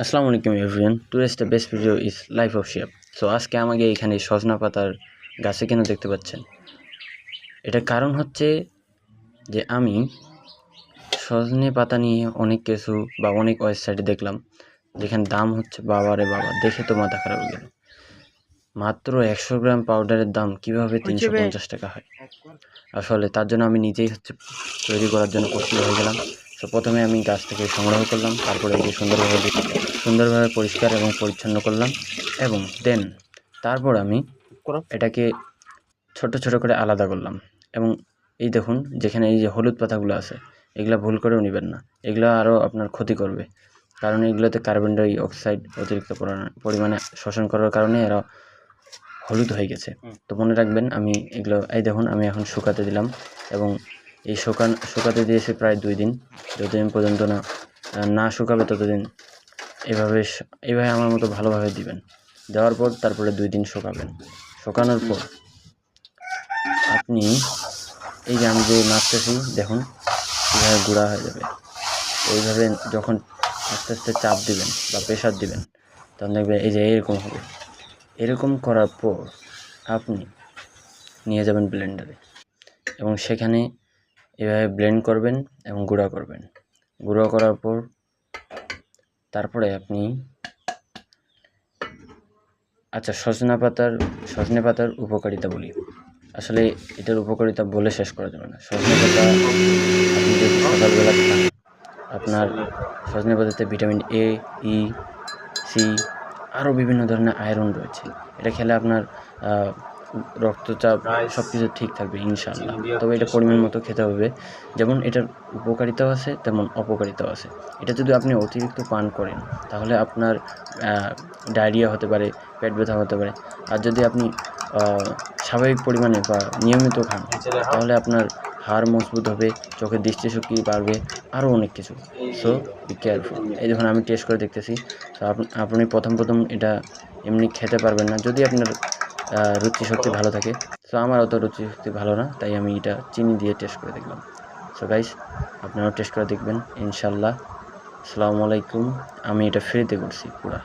আসসালামু আলাইকুম everyone, today's the best video is life of shape. So আজকে আমাকে এখানে সজনা পাতার গাছে কেন দেখতে পাচ্ছেন, এটার কারণ হচ্ছে যে আমি সজনে পাতা নিয়ে অনেক কিছু বা অনেক ওয়েবসাইটে দেখলাম, যেখানে দাম হচ্ছে বাবারে বাবা, দেখে তো মাথা খারাপ হয়ে গেল। মাত্র 100 গ্রাম পাউডারের দাম কীভাবে 350 টাকা হয়। আসলে তার জন্য আমি নিজেই তৈরি করার জন্য প্রস্তুত হয়ে গেলাম। তো প্রথমে আমি গাছ থেকে সংগ্রহ করলাম, তারপরে এই যে সুন্দরভাবে পরিষ্কার এবং পরিচ্ছন্ন করলাম, এবং দেন তারপর আমি এটাকে ছোট ছোট করে আলাদা করলাম। এবং এই দেখুন, যেখানে এই যে হলুদ পাতাগুলো আছে, এগুলো ভুল করেও নেবেন না, এগুলো আরও আপনার ক্ষতি করবে, কারণ এগুলোতে কার্বন ডাই অক্সাইড অতিরিক্ত পরিমাণে শোষণ করার কারণে এরা হলুদ হয়ে গেছে। তো মনে রাখবেন, আমি এগুলো এই দেখুন আমি এখন শুকাতে দিলাম, এবং এই শুকাতে দিয়েছি প্রায় 2 দিন। যতদিন পর্যন্ত না শুকাবে ততদিন এভাবে আমার মতো ভালোভাবে দিবেন। দেওয়ার পর তারপরে 2 দিন শুকাবেন। শুকানোর পর আপনি এই যে আমি যে নাড়তেছি দেখুন কীভাবে গুঁড়া হয়ে যাবে। এইভাবে যখন আস্তে আস্তে চাপ দিবেন বা প্রেশার দিবেন, তখন দেখবেন এই যে এরকম হবে। এরকম করার পর আপনি নিয়ে যাবেন ব্লেন্ডারে, এবং সেখানে এভাবে ব্লেন্ড করবেন এবং গুঁড়া করবেন। গুঁড়ো করার পর তারপরে আপনি সজনে পাতার উপকারিতা বলি। আসলে এটার উপকারিতা বলে শেষ করা যাবে না। সজনে পাতা আপনি যদি সকালবেলা খান, আপনার সজনে পাতাতে ভিটামিন এ, ই, সি, আরও বিভিন্ন ধরনের আয়রন রয়েছে। এটা খেলে আপনার রক্তচাপ সব কিছু ঠিক থাকবে ইনশাআল্লাহ। তবে এটা পরিমাণ মতো খেতে হবে। যেমন এটার উপকারিতাও আছে, তেমন অপকারিতাও আছে। এটা যদি আপনি অতিরিক্ত পান করেন, তাহলে আপনার ডায়রিয়া হতে পারে, পেট ব্যথা হতে পারে। আর যদি আপনি স্বাভাবিক পরিমাণে বা নিয়মিত খান, তাহলে আপনার হাড় মজবুত হবে, চোখের দৃষ্টিশক্তি বাড়বে, আরও অনেক কিছু। So be careful. এই দেখুন আমি টেস্ট করে দেখতেছি। তো আপনি প্রথম এটা এমনি খেতে পারবেন না, যদি আপনার রুচিশক্তি ভালো থাকে। সো আমার অত রুচিশক্তি ভালো না, তাই আমি এটা চিনি দিয়ে টেস্ট করে দেখলাম। সো গাইস, আপনারাও টেস্ট করে দেখবেন ইনশাল্লাহ। আসসালামু আলাইকুম। আমি এটা ফ্রিতে করছি পুরা।